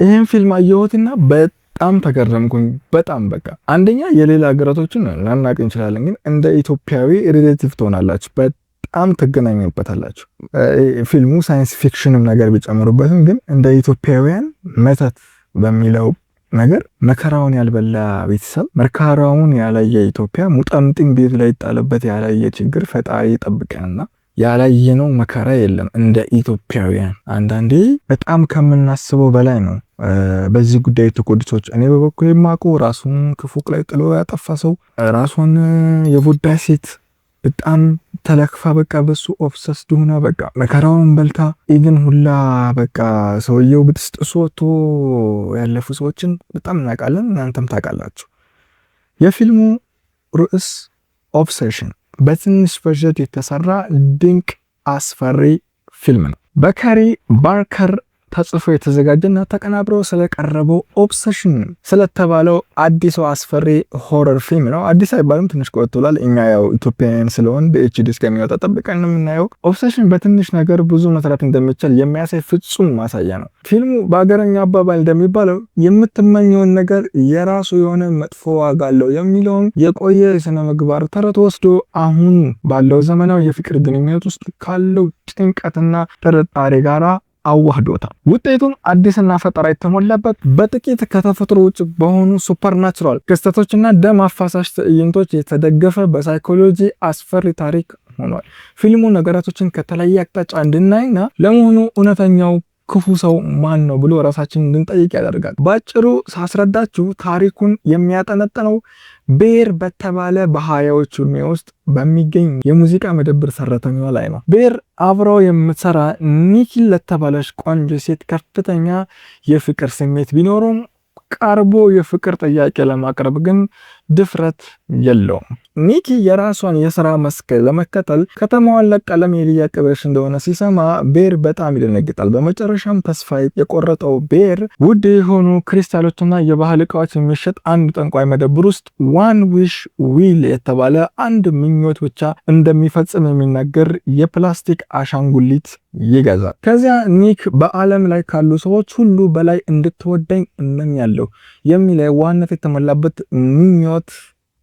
ይህን ፊልም አየሁትና በጣም ተገረምኩኝ። በጣም በቃ አንደኛ የሌላ ሀገራቶችን ላናቅ እንችላለን፣ ግን እንደ ኢትዮጵያዊ ሪሌቲቭ ትሆናላችሁ፣ በጣም ትገናኙበታላችሁ። ፊልሙ ሳይንስ ፊክሽንም ነገር ቢጨምሩበትም ግን እንደ ኢትዮጵያውያን መተት በሚለው ነገር መከራውን ያልበላ ቤተሰብ፣ መከራውን ያላየ ኢትዮጵያ፣ ሙጠምጥም ቤት ላይ ይጣለበት ያላየ ችግር ፈጣሪ ጠብቀንና ያላየነው መከራ የለም እንደ ኢትዮጵያውያን። አንዳንዴ በጣም ከምናስበው በላይ ነው በዚህ ጉዳይ የተጎዱ ሰዎች። እኔ በበኩል የማውቀው ራሱን ከፎቅ ላይ ጥሎ ያጠፋ ሰው፣ ራሷን የቦዳ ሴት በጣም ተለክፋ በቃ በሱ ኦብሰስድ ሆና በቃ መከራውን በልታ ኢቭን ሁላ በቃ ሰውየው ብጥስጥሱ ወጥቶ ያለፉ ሰዎችን በጣም እናውቃለን፣ እናንተም ታውቃላችሁ። የፊልሙ ርዕስ ኦብሴሽን በትንሽ በጀት የተሰራ ድንቅ አስፈሪ ፊልም ነው። በካሪ ባርከር ተጽፎ የተዘጋጀና ተቀናብሮ ስለቀረበው ኦብሴሽን ስለተባለው አዲሱ አስፈሪ ሆረር ፊልም ነው። አዲስ አይባልም፣ ትንሽ ቆይቷል። እኛ ያው ኢትዮጵያውያን ስለሆን በኤችዲ እስከሚወጣ ጠብቀን ነው የምናየው። ኦብሴሽን በትንሽ ነገር ብዙ መስራት እንደሚቻል የሚያሳይ ፍጹም ማሳያ ነው። ፊልሙ በአገረኛ አባባል እንደሚባለው የምትመኘውን ነገር የራሱ የሆነ መጥፎ ዋጋ አለው የሚለውን የቆየ የሥነ ምግባር ተረት ወስዶ አሁን ባለው ዘመናዊ የፍቅር ግንኙነት ውስጥ ካለው ጭንቀትና ጥርጣሬ ጋራ አዋህዶታል። ውጤቱም አዲስና ፈጠራ የተሞላበት በጥቂት ከተፈጥሮ ውጭ በሆኑ ሱፐርናቹራል ክስተቶችና ደም አፋሳሽ ትዕይንቶች የተደገፈ በሳይኮሎጂ አስፈሪ ታሪክ ሆኗል። ፊልሙ ነገራቶችን ከተለያየ አቅጣጫ እንድናይና ለመሆኑ እውነተኛው ክፉ ሰው ማን ነው ብሎ ራሳችንን እንድንጠይቅ ያደርጋል። ባጭሩ ሳስረዳችሁ ታሪኩን የሚያጠነጥነው ቤር በተባለ በሃያዎቹ ዕድሜ ውስጥ በሚገኝ የሙዚቃ መደብር ሰራተኛዋ ላይ ነው። ቤር አብረው የምትሰራ ኒኪ ለተባለች ቆንጆ ሴት ከፍተኛ የፍቅር ስሜት ቢኖሩም ቀርቦ የፍቅር ጥያቄ ለማቅረብ ግን ድፍረት የለውም። ኒኪ የራሷን የሥራ መስክ ለመከተል ከተማዋን ለቃ ለመሄድ እያቀበለች እንደሆነ ሲሰማ ቤር በጣም ይደነግጣል። በመጨረሻም ተስፋ የቆረጠው ቤር ውድ የሆኑ ክሪስታሎችና የባህል ዕቃዎች የሚሸጥ አንድ ጠንቋይ መደብር ውስጥ ዋን ዊሽ ዊል የተባለ አንድ ምኞት ብቻ እንደሚፈጽም የሚናገር የፕላስቲክ አሻንጉሊት ይገዛል። ከዚያ ኒክ በዓለም ላይ ካሉ ሰዎች ሁሉ በላይ እንድትወደኝ እመኛለሁ የሚል ዋነት የተሞላበት ምኞት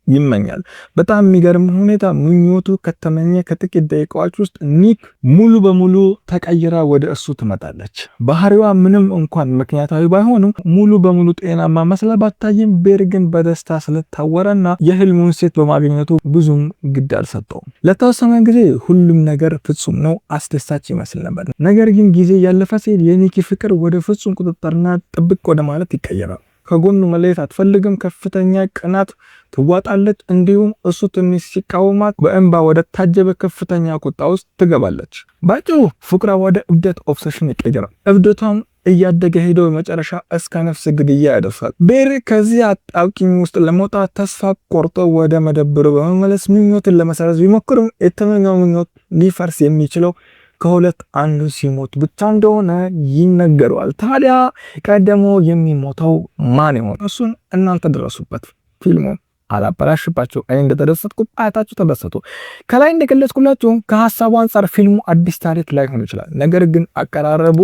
ይመኛል። በጣም የሚገርም ሁኔታ ምኞቱ ከተመኘ ከጥቂት ደቂቃዎች ውስጥ ኒክ ሙሉ በሙሉ ተቀይራ ወደ እሱ ትመጣለች። ባህሪዋ ምንም እንኳን ምክንያታዊ ባይሆንም ሙሉ በሙሉ ጤናማ መስላ ባታይም ቤር ግን በደስታ ስለታወረና የህልሙን ሴት በማግኘቱ ብዙም ግድ አልሰጠውም። ለተወሰነ ጊዜ ሁሉም ነገር ፍጹም ነው፣ አስደሳች ይመስል ነበር። ነገር ግን ጊዜ ያለፈ ሲል የኒክ ፍቅር ወደ ፍጹም ቁጥጥርና ጥብቅ ወደ ማለት ይቀየራል። ከጎኑ መለየት አትፈልግም። ከፍተኛ ቅናት ትዋጣለች። እንዲሁም እሱ ትንሽ ሲቃወማት በእንባ ወደ ታጀበ ከፍተኛ ቁጣ ውስጥ ትገባለች። ባጭሩ ፍቅሯ ወደ እብደት ኦብሴሽን ይቀየራል። እብደቷም እያደገ ሄዶ መጨረሻ እስከ ነፍስ ግድያ ያደርሳል። ቤር ከዚህ አጣብቂኝ ውስጥ ለመውጣት ተስፋ ቆርጦ ወደ መደብሩ በመመለስ ምኞትን ለመሰረዝ ቢሞክርም የተመኘው ምኞት ሊፈርስ የሚችለው ከሁለት አንዱ ሲሞት ብቻ እንደሆነ ይነገረዋል። ታዲያ ቀደሞ የሚሞተው ማን ይሆን? እሱን እናንተ ደረሱበት። ፊልሙ አላበላሽባችሁ። እኔ እንደተደሰትኩ አይታችሁ ተደሰቱ። ከላይ እንደገለጽኩላችሁ ከሐሳቡ አንጻር ፊልሙ አዲስ ታሪክ ላይሆን ይችላል። ነገር ግን አቀራረቡ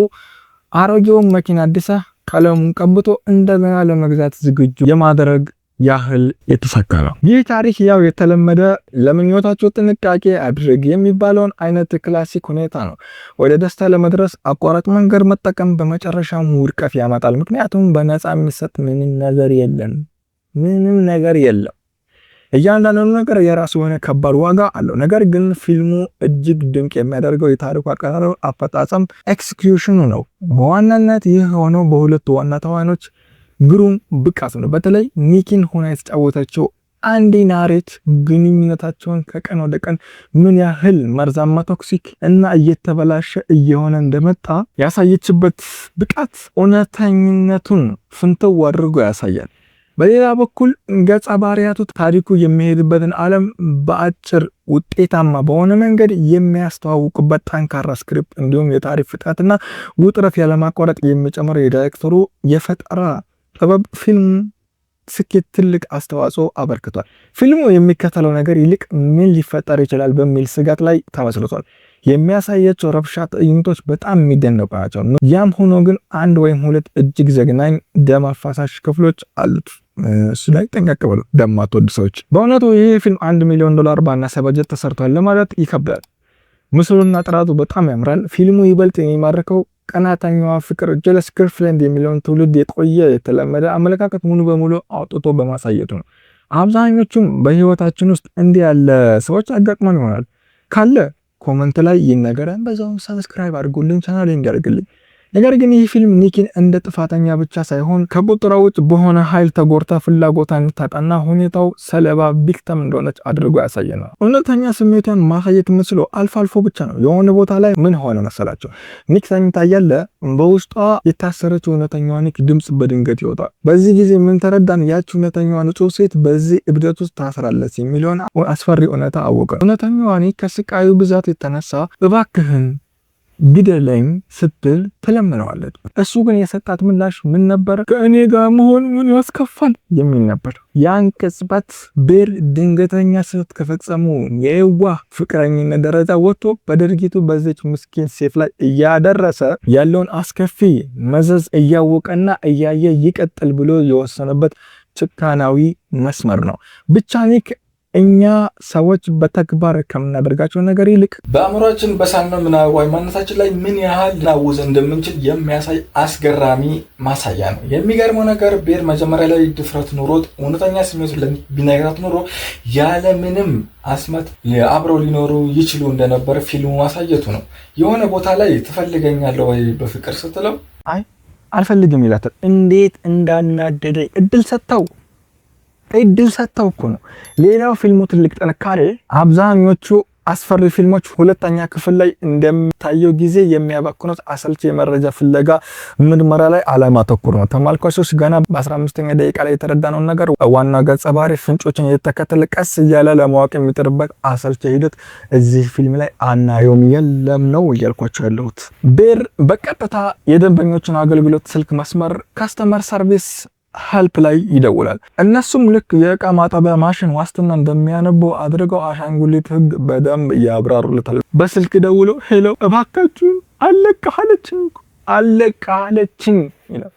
አሮጌውን መኪና አዲስ ቀለሙን ቀብቶ እንደገና ለመግዛት ዝግጁ የማድረግ ያህል የተሳካ ነው። ይህ ታሪክ ያው የተለመደ ለምኞታቸው ጥንቃቄ አድርግ የሚባለውን አይነት ክላሲክ ሁኔታ ነው። ወደ ደስታ ለመድረስ አቋራጭ መንገድ መጠቀም በመጨረሻም ውድቀት ያመጣል። ምክንያቱም በነፃ የሚሰጥ ምንም ነገር የለም። እያንዳንዱ ነገር የራሱ የሆነ ከባድ ዋጋ አለው። ነገር ግን ፊልሙ እጅግ ድንቅ የሚያደርገው የታሪኩ አቀራረብ፣ አፈጻጸም፣ ኤክስኪዩሽኑ ነው። በዋናነት ይህ ሆነው በሁለቱ ዋና ተዋናዮች ግሩም ብቃት ነው። በተለይ ኒኪን ሆና የተጫወተችው አንዲ ናሬት ግንኙነታቸውን ከቀን ወደ ቀን ምን ያህል መርዛማ ቶክሲክ እና እየተበላሸ እየሆነ እንደመጣ ያሳየችበት ብቃት እውነተኝነቱን ፍንትው አድርጎ ያሳያል። በሌላ በኩል ገጸ ባህሪያቱ ታሪኩ የሚሄድበትን ዓለም በአጭር ውጤታማ በሆነ መንገድ የሚያስተዋውቁበት ጠንካራ ስክሪፕት እንዲሁም የታሪክ ፍጥነትና ውጥረት ያለማቋረጥ የሚጨምረው የዳይሬክተሩ የፈጠራ ጥበብ ፊልም ስኬት ትልቅ አስተዋጽኦ አበርክቷል። ፊልሙ የሚከተለው ነገር ይልቅ ምን ሊፈጠር ይችላል በሚል ስጋት ላይ ተመስርቷል። የሚያሳያቸው ረብሻ ትዕይንቶች በጣም የሚደነቁ ናቸው። ያም ሆኖ ግን አንድ ወይም ሁለት እጅግ ዘግናኝ ደም አፋሳሽ ክፍሎች አሉት። እሱ ላይ ጠንቀቅ በሉ ደም ማትወዱ ሰዎች። በእውነቱ ይህ ፊልም $1 ሚሊዮን ባነሰ በጀት ተሰርቷል ለማለት ይከብዳል። ምስሉና ጥራቱ በጣም ያምራል። ፊልሙ ይበልጥ የሚማርከው ቀናተኛዋ ፍቅር ጀለስ ገርልፍሬንድ የሚለውን ትውልድ የቆየ የተለመደ አመለካከት ሙሉ በሙሉ አውጥቶ በማሳየቱ ነው። አብዛኞቹም በህይወታችን ውስጥ እንዲህ ያለ ሰዎች አጋጥመን ይሆናል። ካለ ኮመንት ላይ ይነገረን፣ በዛው ሰብስክራይብ አድርጉልኝ፣ ቻናሌን እንዲያደርግልኝ። ነገር ግን ይህ ፊልም ኒኪን እንደ ጥፋተኛ ብቻ ሳይሆን ከቁጥሯ ውጭ በሆነ ኃይል ተጎርታ ፍላጎቷን ታጣና ሁኔታው ሰለባ ቪክቲም እንደሆነች አድርጎ ያሳየናል። እውነተኛ ስሜቷን ማሳየት የምችለው አልፎ አልፎ ብቻ ነው። የሆነ ቦታ ላይ ምን ሆነ መሰላቸው? ኒክ ተኝታ እያለ በውስጧ የታሰረችው እውነተኛዋ ኒክ ድምጽ በድንገት ይወጣል። በዚህ ጊዜ ምን ተረዳን? ያቺ እውነተኛዋ ንጹህ ሴት በዚህ እብደት ውስጥ ታስራለች የሚለውን አስፈሪ እውነታ አወቀ። እውነተኛዋ ኒክ ከስቃዩ ብዛት የተነሳ እባክህን ግደለኝ ስትል ትለምነዋለች። እሱ ግን የሰጣት ምላሽ ምን ነበር? ከእኔ ጋር መሆን ምን ያስከፋል የሚል ነበር። ያን ቅጽበት ቤር ድንገተኛ ስህተት ከፈጸሙ የዋህ ፍቅረኝነት ደረጃ ወጥቶ በድርጊቱ በዚች ምስኪን ሴት ላይ እያደረሰ ያለውን አስከፊ መዘዝ እያወቀና እያየ ይቀጥል ብሎ የወሰነበት ጭካናዊ መስመር ነው። ብቻ ኒክ እኛ ሰዎች በተግባር ከምናደርጋቸው ነገር ይልቅ በአእምሯችን በሳልነው ምናባዊ ማንነታችን ላይ ምን ያህል ልናውዝ እንደምንችል የሚያሳይ አስገራሚ ማሳያ ነው። የሚገርመው ነገር ቤር መጀመሪያ ላይ ድፍረት ኑሮት እውነተኛ ስሜቱን ቢነግራት ኑሮ ያለምንም አስመት አብረው ሊኖሩ ይችሉ እንደነበር ፊልሙ ማሳየቱ ነው። የሆነ ቦታ ላይ ትፈልገኛለህ ወይ በፍቅር ስትለው አይ አልፈልግም ይላታል። እንዴት እንዳናደደ እድል ሰጥተው እኮ ነው። ሌላው ፊልሙ ትልቅ ጥንካሬ አብዛኞቹ አስፈሪ ፊልሞች ሁለተኛ ክፍል ላይ እንደሚታየው ጊዜ የሚያባክኑት አሰልቺ የመረጃ ፍለጋ ምርመራ ላይ አለማተኮር ነው። ተመልካቾች ገና በ15ኛ ደቂቃ ላይ የተረዳነውን ነገር ዋና ገጸ ባህሪ ፍንጮችን እየተከተለ ቀስ እያለ ለማወቅ የሚጥርበት አሰልቺ ሂደት እዚህ ፊልም ላይ አናየውም። የለም ነው እያልኳቸው ያለሁት። ቤር በቀጥታ የደንበኞችን አገልግሎት ስልክ መስመር ካስተመር ሰርቪስ ሄልፕ ላይ ይደውላል። እነሱም ልክ የእቃ ማጠቢያ ማሽን ዋስትና እንደሚያነቡ አድርገው አሻንጉሊት ህግ በደንብ ያብራሩለታል። በስልክ ደውለው ሄሎ እባካችሁ አለቃለችኝ ይላል።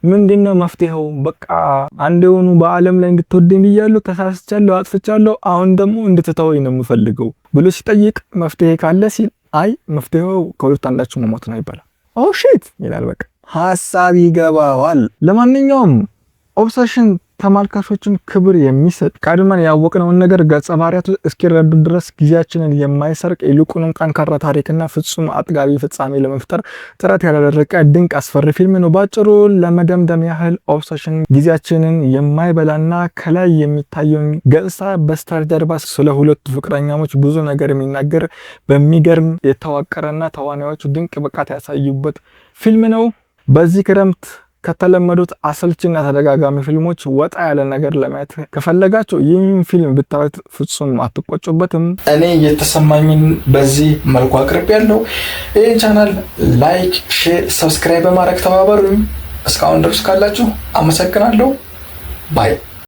ምንድነው መፍትሄው? በቃ አንዴውኑ በአለም ላይ እንድትወደኝ ብያለሁ፣ ተሳስቻለሁ፣ አጥፍቻለሁ፣ አሁን ደግሞ እንድትተወኝ ነው የምፈልገው ብሎ ሲጠይቅ መፍትሄ ካለ ሲል አይ መፍትሄው ከሁለት አንዳችሁ መሞት ነው ይባላል። ኦ ሺት ይላል። በቃ ሐሳብ ይገባዋል። ለማንኛውም ኦብሰሽን ተመልካቾችን ክብር የሚሰጥ ቀድመን ያወቅነውን ነገር ገጸ ባህሪያቱ እስኪረዱ ድረስ ጊዜያችንን የማይሰርቅ ይልቁንም ጠንካራ ታሪክና ፍጹም አጥጋቢ ፍጻሜ ለመፍጠር ጥረት ያደረገ ድንቅ አስፈሪ ፊልም ነው። ባጭሩ ለመደምደም ያህል ኦብሰሽን ጊዜያችንን የማይበላና ከላይ የሚታየውን ገጽታ በስተጀርባ ስለ ሁለቱ ፍቅረኛሞች ብዙ ነገር የሚናገር በሚገርም የተዋቀረና ተዋናዮቹ ድንቅ ብቃት ያሳዩበት ፊልም ነው። በዚህ ክረምት ከተለመዱት አሰልችና ተደጋጋሚ ፊልሞች ወጣ ያለ ነገር ለማየት ከፈለጋችሁ ይህን ፊልም ብታዩት ፍጹም አትቆጩበትም። እኔ የተሰማኝን በዚህ መልኩ አቅርቤያለሁ። ይህን ቻናል ላይክ፣ ሼር፣ ሰብስክራይብ በማድረግ ተባበሩኝ። እስካሁን ድረስ ካላችሁ አመሰግናለሁ። ባይ